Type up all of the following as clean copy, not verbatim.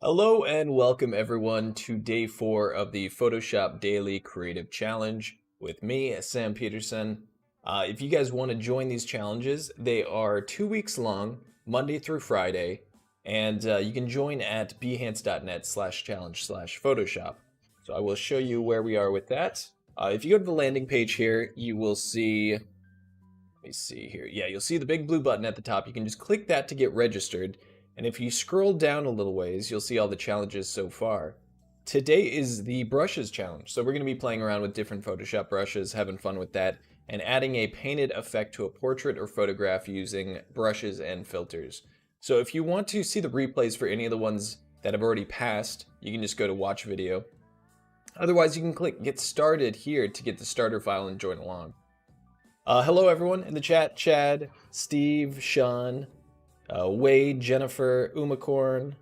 Hello and welcome everyone to day 4 of the Photoshop Daily Creative Challenge with me, Sam Peterson. If you guys want to join these challenges, they are 2 weeks long, Monday through Friday, and you can join at behance.net/challenge/Photoshop. So I will show you where we are with that. If you go to the landing page here, you will see, let me see here. Yeah, you'll see the big blue button at the top. You can just click that to get registered. And if you scroll down a little ways, you'll see all the challenges so far. Today is the brushes challenge. So we're going to be playing around with different Photoshop brushes, having fun with that, and adding a painted effect to a portrait or photograph using brushes and filters. So if you want to see the replays for any of the ones that have already passed, you can just go to watch video. Otherwise, you can click get started here to get the starter file and join along. Hello everyone in the chat, Chad, Steve, Sean, Wade, Jennifer, Umacorn.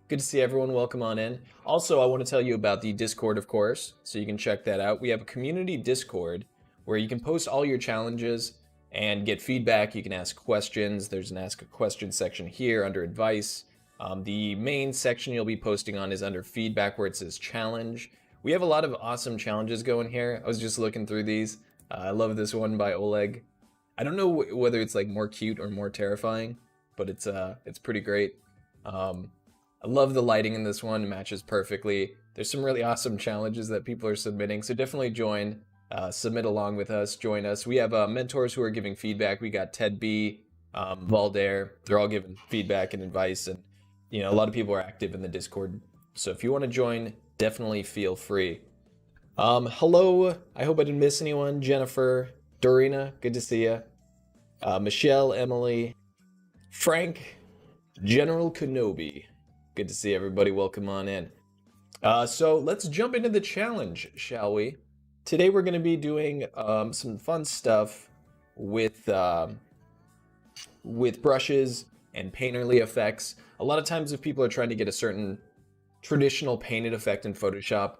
Good to see everyone. Welcome on in. Also, I want to tell you about the Discord, of course, so you can check that out. We have a community Discord where you can post all your challenges and get feedback. You can ask questions. There's an ask a question section here under advice. The main section you'll be posting on is under feedback where it says challenge. We have a lot of awesome challenges going here. I was just looking through these. I love this one by Oleg. I don't know whether it's like more cute or more terrifying, but it's pretty great. I love the lighting in this one, it matches perfectly. There's some really awesome challenges that people are submitting, so definitely join, submit along with us, join us. We have mentors who are giving feedback. We got Ted B, Valdair, they're all giving feedback and advice, and you know, a lot of people are active in the Discord. So if you want to join, definitely feel free. Hello, I hope I didn't miss anyone. Jennifer, Dorina, good to see you. Michelle, Emily, Frank, General Kenobi. Good to see everybody. Welcome on in. So let's jump into the challenge, shall we? Today we're going to be doing some fun stuff with brushes and painterly effects. A lot of times if people are trying to get a certain traditional painted effect in Photoshop,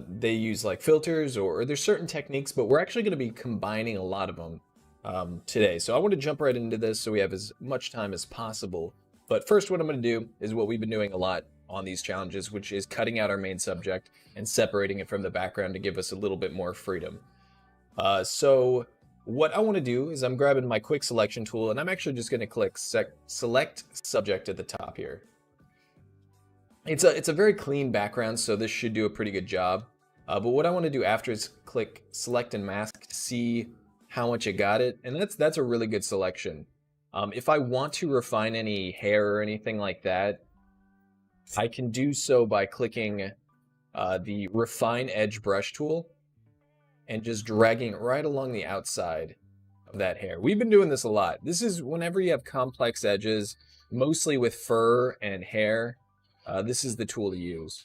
they use like filters or there's certain techniques, but we're actually going to be combining a lot of them today. So I want to jump right into this so we have as much time as possible. But first, what I'm going to do is what we've been doing a lot on these challenges, which is cutting out our main subject and separating it from the background to give us a little bit more freedom. So what I want to do is I'm grabbing my quick selection tool and I'm actually just going to click select subject at the top here. It's a very clean background, so this should do a pretty good job. But what I want to do after is click select and mask to see how much it got it, and that's a really good selection. If I want to refine any hair or anything like that, I can do so by clicking the refine edge brush tool and just dragging right along the outside of that hair. We've been doing this a lot. This is whenever you have complex edges, mostly with fur and hair, this is the tool to use.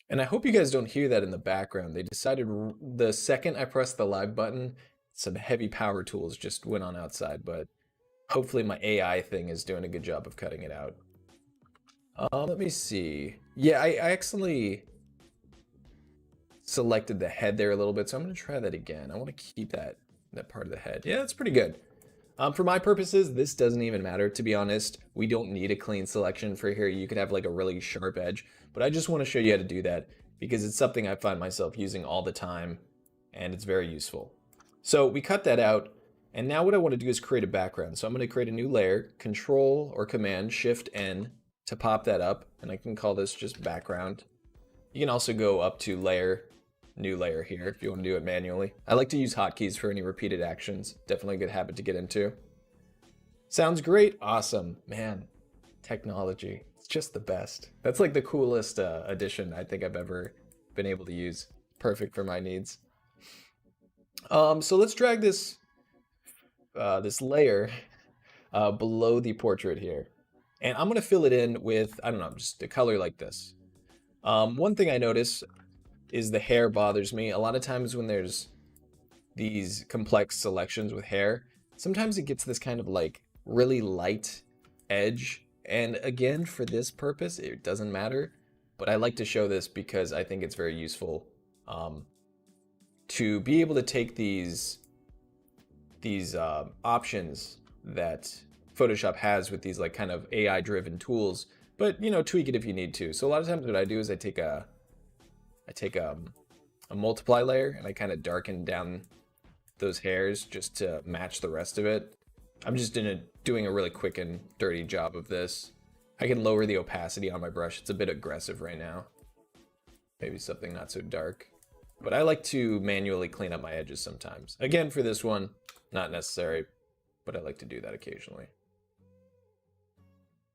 And I hope you guys don't hear that in the background. They decided the second I pressed the live button, some heavy power tools just went on outside, but hopefully my AI thing is doing a good job of cutting it out. Let me see. Yeah, I accidentally selected the head there a little bit, so I'm going to try that again. I want to keep that part of the head. Yeah, that's pretty good. For my purposes, this doesn't even matter, to be honest. We don't need a clean selection for here. You could have like a really sharp edge, but I just want to show you how to do that because it's something I find myself using all the time and it's very useful. So we cut that out, and now what I want to do is create a background. So I'm going to create a new layer, Control or Command Shift N to pop that up, and I can call this just background. You can also go up to layer, new layer here if you want to do it manually. I like to use hotkeys for any repeated actions. Definitely a good habit to get into. Sounds great. Awesome. Man, technology. It's just the best. That's like the coolest addition I think I've ever been able to use. Perfect for my needs. So let's drag this this layer below the portrait here. And I'm going to fill it in with, I don't know, just a color like this. One thing I notice is the hair bothers me. A lot of times when there's these complex selections with hair, sometimes it gets this kind of like really light edge. And again, for this purpose, it doesn't matter. But I like to show this because I think it's very useful to be able to take these options that Photoshop has with these like kind of AI driven tools, but you know, tweak it if you need to. So a lot of times what I do is I take a multiply layer and I kind of darken down those hairs just to match the rest of it. I'm just doing a really quick and dirty job of this. I can lower the opacity on my brush. It's a bit aggressive right now. Maybe something not so dark. But I like to manually clean up my edges sometimes. Again, for this one, not necessary, but I like to do that occasionally.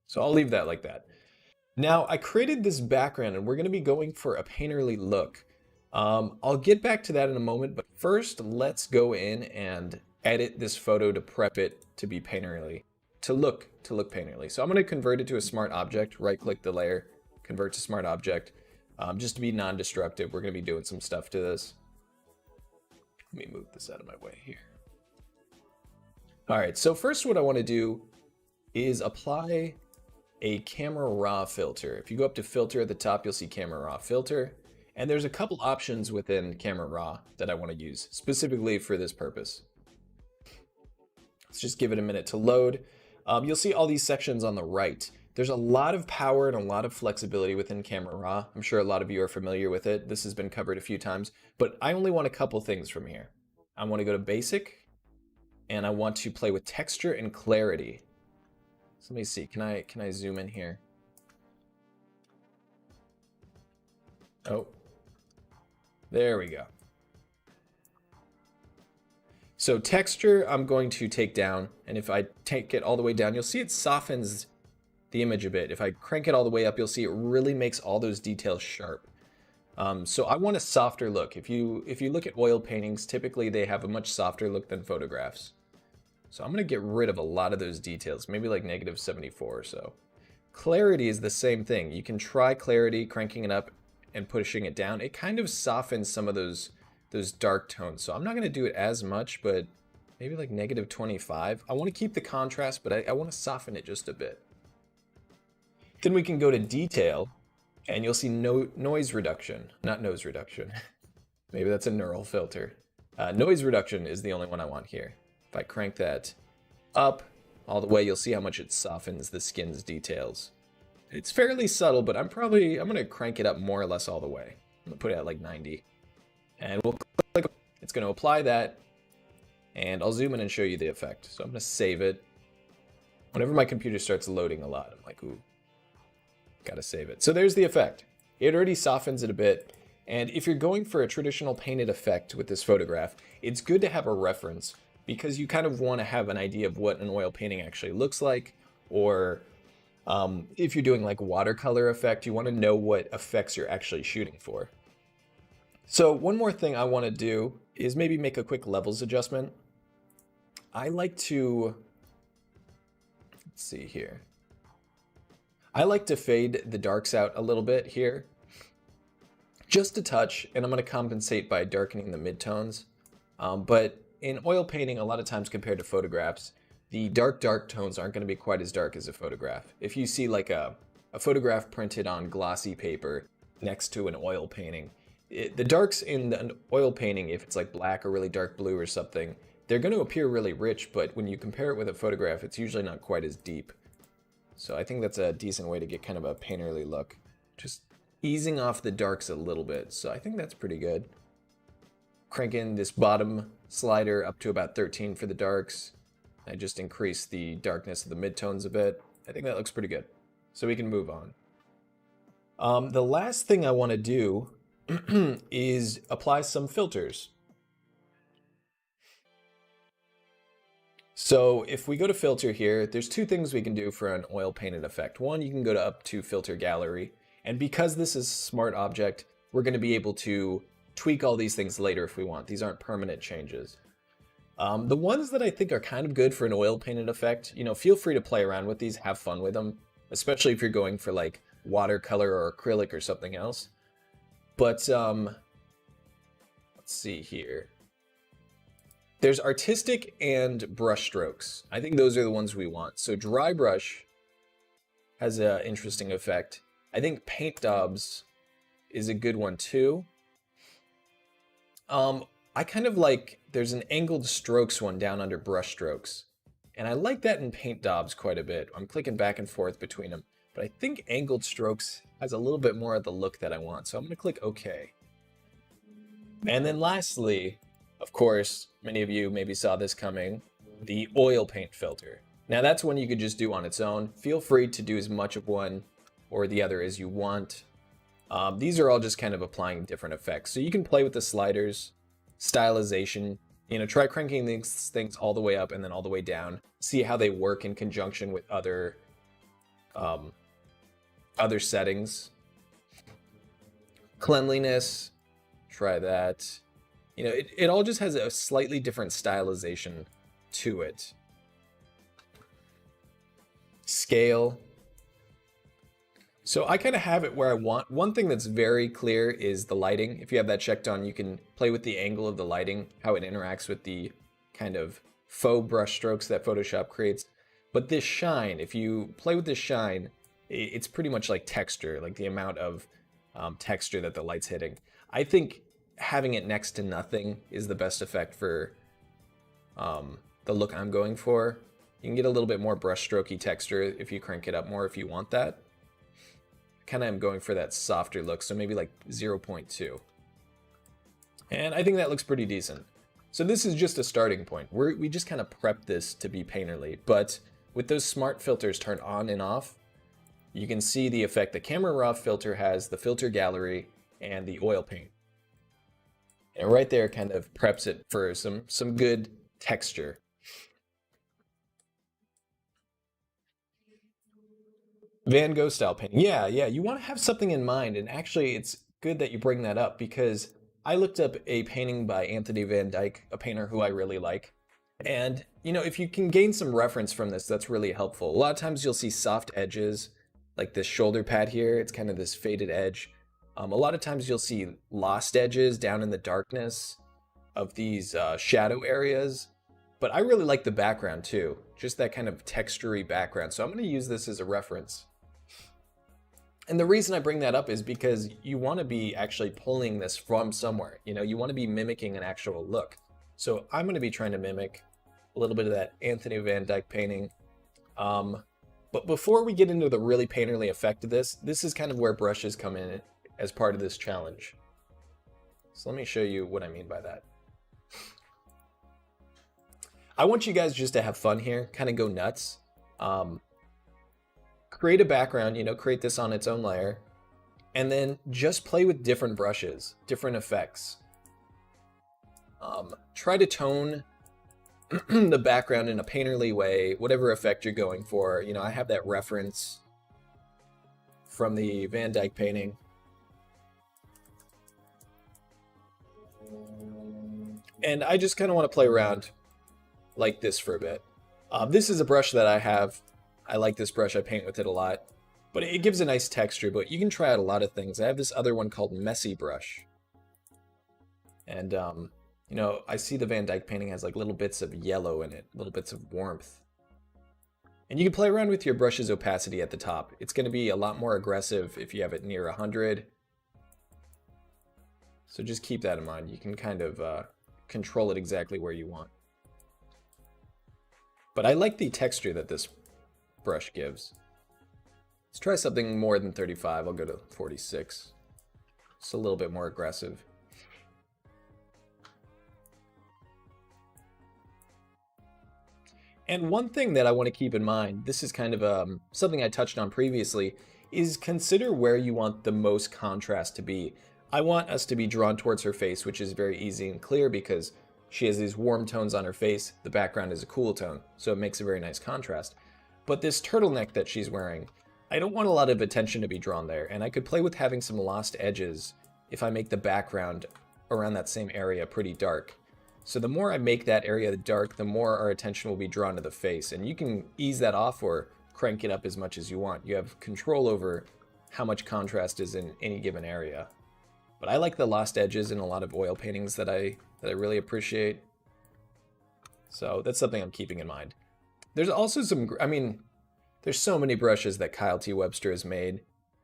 So I'll leave that like that. Now, I created this background and we're going to be going for a painterly look. I'll get back to that in a moment, but first let's go in and edit this photo to prep it to be painterly, to look painterly. So I'm going to convert it to a smart object, right click the layer, convert to smart object, just to be non-destructive. We're going to be doing some stuff to this. Let me move this out of my way here. All right, so first what I want to do is apply a camera raw filter. If you go up to filter at the top, you'll see camera raw filter. And there's a couple options within camera raw that I want to use specifically for this purpose. Let's just give it a minute to load. You'll see all these sections on the right. There's a lot of power and a lot of flexibility within camera raw. I'm sure a lot of you are familiar with it. This has been covered a few times, but I only want a couple things from here. I want to go to basic and I want to play with texture and clarity. So let me see, can I zoom in here? Oh, there we go. So texture, I'm going to take down, and if I take it all the way down, you'll see it softens the image a bit. If I crank it all the way up, you'll see it really makes all those details sharp. So I want a softer look. If you look at oil paintings, typically they have a much softer look than photographs. So I'm going to get rid of a lot of those details, maybe like -74 or so. Clarity is the same thing. You can try clarity, cranking it up and pushing it down. It kind of softens some of those dark tones. So I'm not going to do it as much, but maybe like -25. I want to keep the contrast, but I want to soften it just a bit. Then we can go to detail and you'll see noise reduction, not nose reduction. Maybe that's a neural filter. Noise reduction is the only one I want here. If I crank that up all the way, you'll see how much it softens the skin's details. It's fairly subtle, but I'm going to crank it up more or less all the way. I'm going to put it at like 90. And we'll click, it's going to apply that, and I'll zoom in and show you the effect. So I'm going to save it. Whenever my computer starts loading a lot, I'm like, ooh, gotta save it. So there's the effect. It already softens it a bit. And if you're going for a traditional painted effect with this photograph, it's good to have a reference because you kind of want to have an idea of what an oil painting actually looks like, or if you're doing like watercolor effect, you want to know what effects you're actually shooting for. So one more thing I want to do is maybe make a quick levels adjustment. I like to, let's see here. I like to fade the darks out a little bit here, just a touch, and I'm going to compensate by darkening the midtones. But in oil painting, a lot of times compared to photographs, the dark tones aren't going to be quite as dark as a photograph. If you see like a photograph printed on glossy paper next to an oil painting, the darks in the oil painting, if it's like black or really dark blue or something, they're going to appear really rich, but when you compare it with a photograph, it's usually not quite as deep. So I think that's a decent way to get kind of a painterly look. Just easing off the darks a little bit. So I think that's pretty good. Cranking this bottom slider up to about 13 for the darks. I just increase the darkness of the midtones a bit. I think that looks pretty good. So we can move on. The last thing I want to do is apply some filters. So if we go to filter here, there's two things we can do for an oil painted effect. One, you can go to up to filter gallery. And because this is a smart object, we're going to be able to tweak all these things later if we want. These aren't permanent changes. The ones that I think are kind of good for an oil painted effect, you know, feel free to play around with these, have fun with them, especially if you're going for like watercolor or acrylic or something else. But let's see here. There's artistic and brush strokes. I think those are the ones we want. So dry brush has an interesting effect. I think paint daubs is a good one too. I kind of like, there's an angled strokes one down under brush strokes. And I like that in paint daubs quite a bit. I'm clicking back and forth between them. But I think angled strokes has a little bit more of the look that I want. So I'm going to click OK. And then lastly, of course, many of you maybe saw this coming, the oil paint filter. Now that's one you could just do on its own. Feel free to do as much of one or the other as you want. These are all just kind of applying different effects. So you can play with the sliders, stylization, try cranking these things all the way up and then all the way down. See how they work in conjunction with other settings. Cleanliness, try that. It all just has a slightly different stylization to it. Scale. So I kind of have it where I want. One thing that's very clear is the lighting. If you have that checked on, you can play with the angle of the lighting, how it interacts with the kind of faux brush strokes that Photoshop creates. But this shine, if you play with this shine, it's pretty much like texture, like the amount of texture that the light's hitting. I think having it next to nothing is the best effect for the look I'm going for. You can get a little bit more brush strokey texture if you crank it up more if you want that. Kind of am going for that softer look, so maybe like 0.2. And I think that looks pretty decent. So this is just a starting point. We just kind of prep this to be painterly, but with those smart filters turned on and off, you can see the effect the camera raw filter has, the filter gallery, and the oil paint. And right there kind of preps it for some good texture. Van Gogh style painting. Yeah, you want to have something in mind. And actually, it's good that you bring that up because I looked up a painting by Anthony Van Dyck, a painter who I really like. And, if you can gain some reference from this, that's really helpful. A lot of times you'll see soft edges, like this shoulder pad here. It's kind of this faded edge. A lot of times you'll see lost edges down in the darkness of these shadow areas. But I really like the background too, just that kind of textury background. So I'm going to use this as a reference. And the reason I bring that up is because you want to be actually pulling this from somewhere. You want to be mimicking an actual look. So I'm going to be trying to mimic a little bit of that Anthony Van Dyck painting. But before we get into the really painterly effect of this is kind of where brushes come in as part of this challenge. So let me show you what I mean by that. I want you guys just to have fun here, kind of go nuts. Create a background, create this on its own layer, and then just play with different brushes, different effects. Try to tone the background in a painterly way, whatever effect you're going for. I have that reference from the Van Dyck painting. And I just kind of want to play around like this for a bit. This is a brush that I have. I like this brush, I paint with it a lot, but it gives a nice texture, but you can try out a lot of things. I have this other one called Messy Brush. And, I see the Van Dyck painting has like little bits of yellow in it, little bits of warmth. And you can play around with your brush's opacity at the top. It's going to be a lot more aggressive if you have it near 100. So just keep that in mind. You can kind of control it exactly where you want. But I like the texture that this brush gives. Let's try something more than 35. I'll go to 46. It's a little bit more aggressive. And one thing that I want to keep in mind, this is kind of something I touched on previously, is consider where you want the most contrast to be. I want us to be drawn towards her face, which is very easy and clear because she has these warm tones on her face. The background is a cool tone, so it makes a very nice contrast. But this turtleneck that she's wearing, I don't want a lot of attention to be drawn there, and I could play with having some lost edges if I make the background around that same area pretty dark. So the more I make that area dark, the more our attention will be drawn to the face, and you can ease that off or crank it up as much as you want. You have control over how much contrast is in any given area. But I like the lost edges in a lot of oil paintings that I really appreciate. So that's something I'm keeping in mind. There's also there's so many brushes that Kyle T. Webster has made.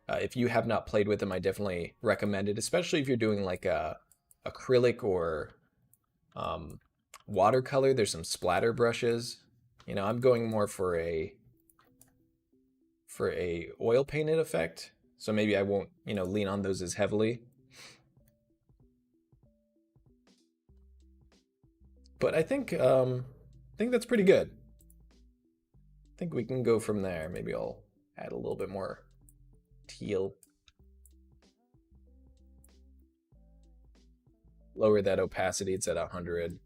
If you have not played with them, I definitely recommend it, especially if you're doing like a acrylic or watercolor. There's some splatter brushes You know, I'm going more for a oil painted effect. So maybe I won't, you know, lean on those as heavily. But I think that's pretty good. I think we can go from there. Maybe I'll add a little bit more teal. Lower that opacity. It's at 100.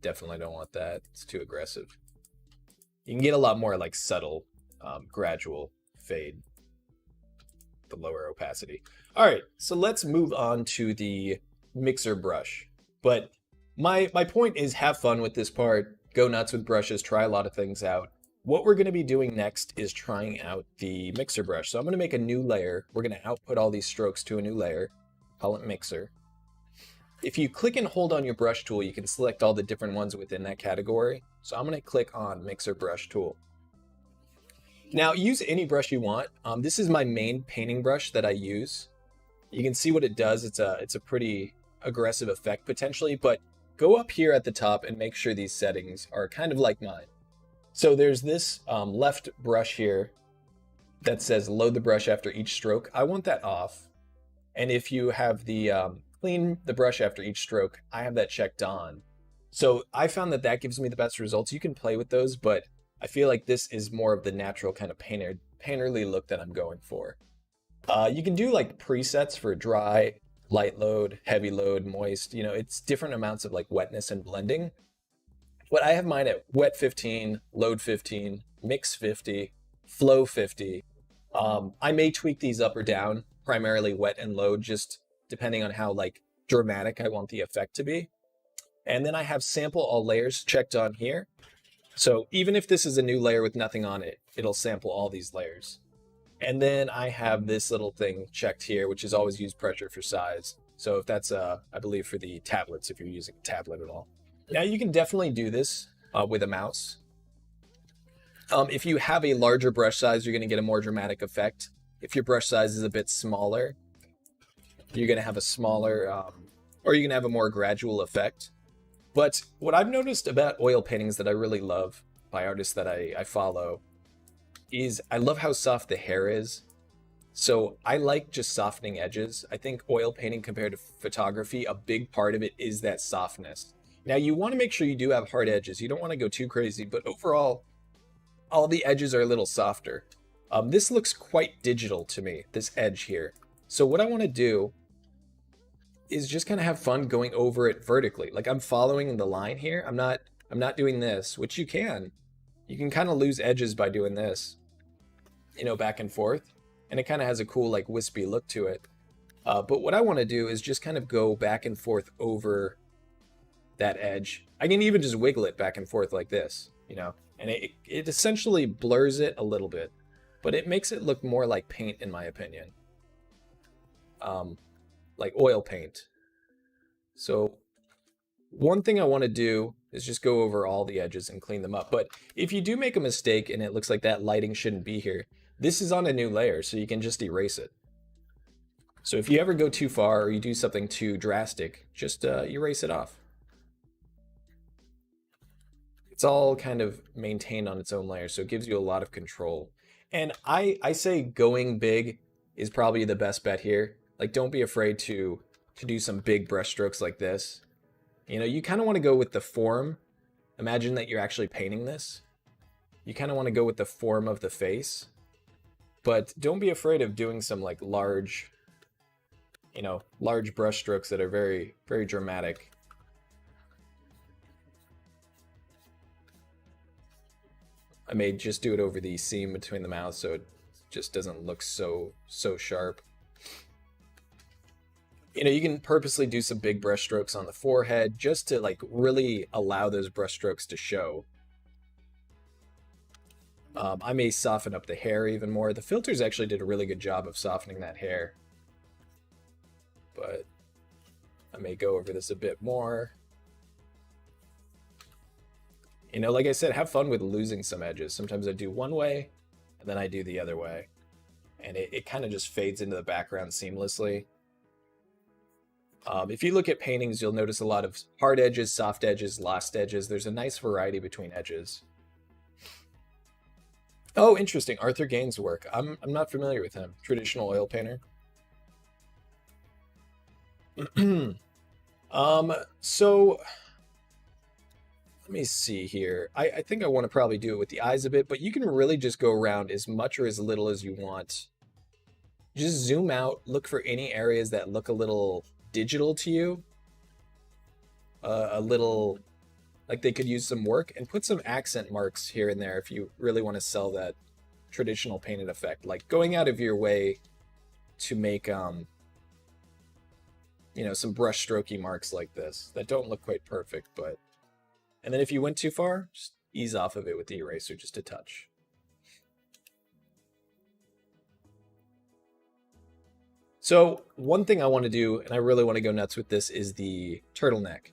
Definitely don't want that. It's too aggressive. You can get a lot more like subtle, gradual fade. The lower opacity. All right, so let's move on to the mixer brush. But my point is have fun with this part. Go nuts with brushes. Try a lot of things out. What we're going to be doing next is trying out the mixer brush. So I'm going to make a new layer. We're going to output all these strokes to a new layer. Call it mixer. If you click and hold on your brush tool, you can select all the different ones within that category. So I'm going to click on mixer brush tool. Now use any brush you want. This is my main painting brush that I use. You can see what it does. It's a pretty aggressive effect potentially, but go up here at the top and make sure these settings are kind of like mine. So there's this left brush here that says load the brush after each stroke. I want that off. And if you have the clean the brush after each stroke, I have that checked on. So I found that gives me the best results. You can play with those, but I feel like this is more of the natural kind of painterly look that I'm going for. You can do like presets for dry, light load, heavy load, moist. You know, it's different amounts of like wetness and blending. But I have mine at wet 15, load 15, mix 50, flow 50. I may tweak these up or down, primarily wet and load, just depending on how like dramatic I want the effect to be. And then I have sample all layers checked on here. So even if this is a new layer with nothing on it, it'll sample all these layers. And then I have this little thing checked here, which is always use pressure for size. So if that's, I believe for the tablets, if you're using a tablet at all. Now you can definitely do this with a mouse. If you have a larger brush size, you're gonna get a more dramatic effect. If your brush size is a bit smaller, you're gonna have a smaller, or you're gonna have a more gradual effect. But what I've noticed about oil paintings that I really love by artists that I follow is I love how soft the hair is. So I like just softening edges. I think oil painting compared to photography, a big part of it is that softness. Now you want to make sure you do have hard edges. You don't want to go too crazy, but overall, all the edges are a little softer. This looks quite digital to me, this edge here. So what I want to do is just kind of have fun going over it vertically. Like I'm following the line here. I'm not doing this, which you can. You can kind of lose edges by doing this, you know, back and forth. And it kind of has a cool like wispy look to it. But what I want to do is just kind of go back and forth over that edge. I can even just wiggle it back and forth like this, you know, and it essentially blurs it a little bit, but it makes it look more like paint in my opinion. Like oil paint. So one thing I want to do is just go over all the edges and clean them up. But if you do make a mistake and it looks like that lighting shouldn't be here, this is on a new layer, so you can just erase it. So if you ever go too far or you do something too drastic, just erase it off. It's all kind of maintained on its own layer, so it gives you a lot of control. And I say going big is probably the best bet here. Like, don't be afraid to do some big brush strokes like this. You know, you kind of want to go with the form. Imagine that you're actually painting this. You kind of want to go with the form of the face. But don't be afraid of doing some like large, you know, large brush strokes that are very, very dramatic. I may just do it over the seam between the mouths so it just doesn't look so sharp. You know, you can purposely do some big brush strokes on the forehead just to like really allow those brush strokes to show. I may soften up the hair even more. The filters actually did a really good job of softening that hair. But I may go over this a bit more. You know, like I said, have fun with losing some edges. Sometimes I do one way, and then I do the other way. And it kind of just fades into the background seamlessly. If you look at paintings, you'll notice a lot of hard edges, soft edges, lost edges. There's a nice variety between edges. Oh, interesting. Arthur Gaines' work. I'm not familiar with him. Traditional oil painter. So let me see here. I think I want to probably do it with the eyes a bit, but you can really just go around as much or as little as you want. Just zoom out, look for any areas that look a little digital to you, a little like they could use some work, and put some accent marks here and there if you really want to sell that traditional painted effect. Like going out of your way to make some brush strokey marks like this that don't look quite perfect, but and then if you went too far, just ease off of it with the eraser just a touch. So one thing I want to do, and I really want to go nuts with this, is the turtleneck.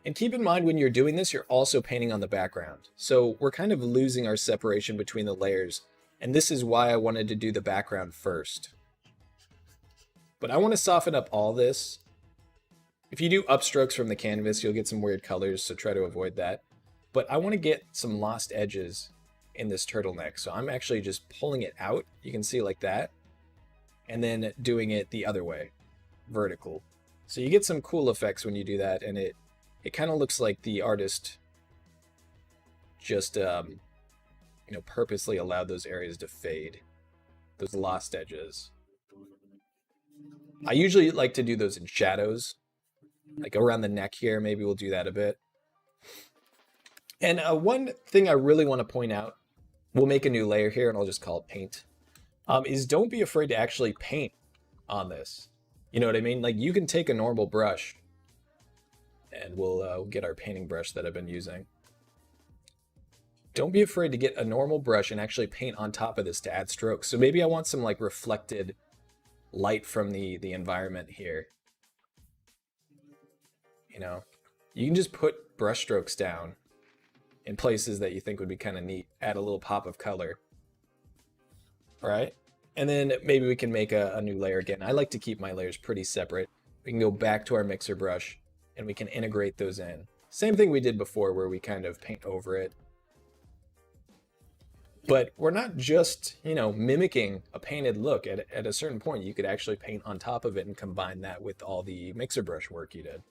And keep in mind when you're doing this, you're also painting on the background. So we're kind of losing our separation between the layers. And this is why I wanted to do the background first. But I want to soften up all this. If you do upstrokes from the canvas, you'll get some weird colors, so try to avoid that. But I want to get some lost edges in this turtleneck. So I'm actually just pulling it out. You can see like that. And then doing it the other way, vertical. So you get some cool effects when you do that, and it kind of looks like the artist just purposely allowed those areas to fade, those lost edges. I usually like to do those in shadows, like around the neck here. Maybe we'll do that a bit. And one thing I really want to point out, we'll make a new layer here, and I'll just call it paint. Is don't be afraid to actually paint on this. You know what I mean? Like you can take a normal brush, and we'll get our painting brush that I've been using. Don't be afraid to get a normal brush and actually paint on top of this to add strokes. So maybe I want some like reflected light from the environment here. You can just put brush strokes down in places that you think would be kind of neat. Add a little pop of color. All right, and then maybe we can make a new layer again. I like to keep my layers pretty separate. We can go back to our mixer brush and we can integrate those in. Same thing we did before where we kind of paint over it. But we're not just, mimicking a painted look. At a certain point, you could actually paint on top of it and combine that with all the mixer brush work you did.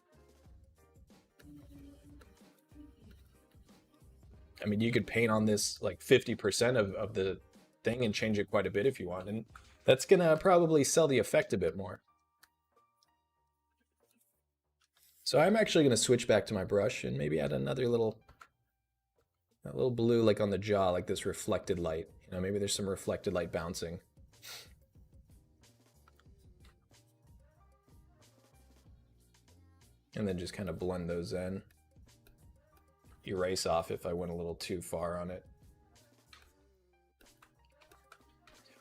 I mean, you could paint on this like 50% of the thing and change it quite a bit if you want, and that's gonna probably sell the effect a bit more. So I'm actually gonna switch back to my brush and maybe add another little blue like on the jaw, like this reflected light. Maybe there's some reflected light bouncing. And then just kind of blend those in. Erase off if I went a little too far on it.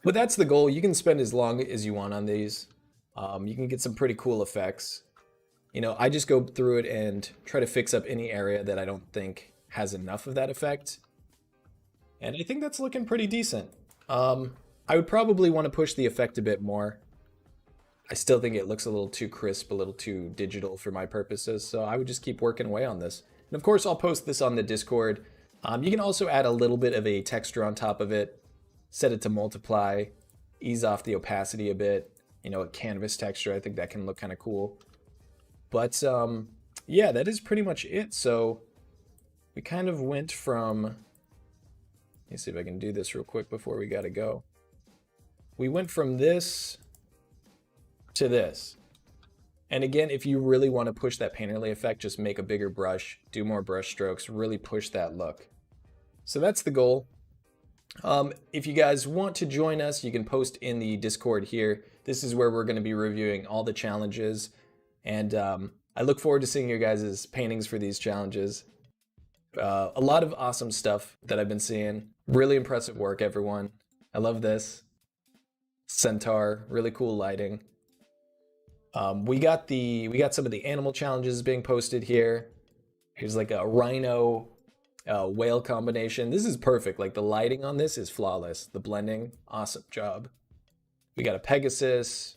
But that's the goal. You can spend as long as you want on these. You can get some pretty cool effects. I just go through it and try to fix up any area that I don't think has enough of that effect. And I think that's looking pretty decent. I would probably want to push the effect a bit more. I still think it looks a little too crisp, a little too digital for my purposes. So I would just keep working away on this. And of course, I'll post this on the Discord. You can also add a little bit of a texture on top of it. Set it to multiply, ease off the opacity a bit, a canvas texture. I think that can look kind of cool. But yeah, that is pretty much it. So we kind of went from, let me see if I can do this real quick before we gotta go. We went from this to this. And again, if you really want to push that painterly effect, just make a bigger brush, do more brush strokes, really push that look. So that's the goal. If you guys want to join us, you can post in the Discord here. This is where we're going to be reviewing all the challenges. And I look forward to seeing your guys' paintings for these challenges. A lot of awesome stuff that I've been seeing. Really impressive work, everyone. I love this. Centaur, really cool lighting. We got some of the animal challenges being posted here. Here's like a rhino whale combination. This is perfect. Like the lighting on this is flawless. The blending, awesome job. We got a Pegasus.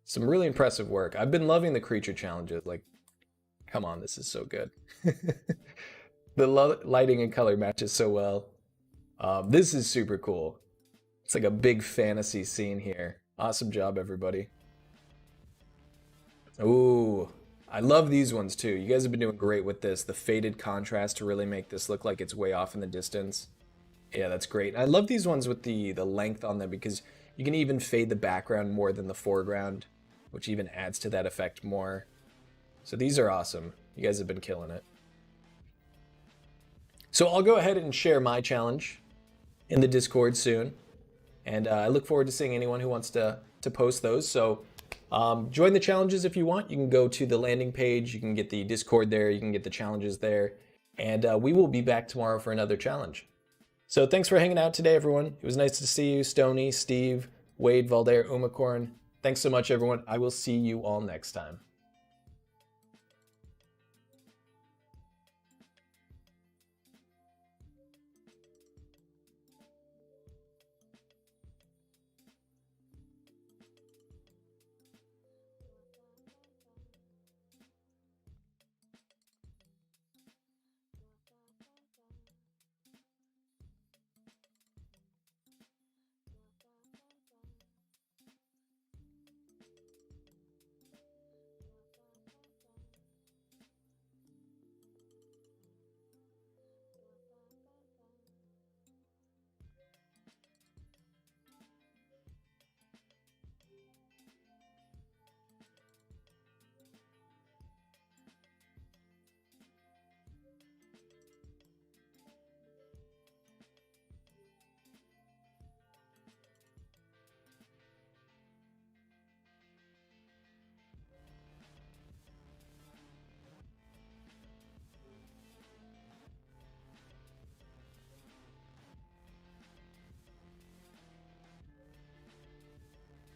Some really impressive work. I've been loving the creature challenges. Like, come on, this is so good. The lighting and color matches so well. This is super cool. It's like a big fantasy scene here. Awesome job, everybody. Ooh, I love these ones too. You guys have been doing great with this. The faded contrast to really make this look like it's way off in the distance. Yeah, that's great. I love these ones with the length on them because you can even fade the background more than the foreground, which even adds to that effect more. So these are awesome. You guys have been killing it. So I'll go ahead and share my challenge in the Discord soon. And I look forward to seeing anyone who wants to post those. So join the challenges if you want. You can go to the landing page. You can get the Discord there. You can get the challenges there. And we will be back tomorrow for another challenge. So thanks for hanging out today, everyone. It was nice to see you, Stony, Steve, Wade, Valder, Umacorn. Thanks so much, everyone. I will see you all next time.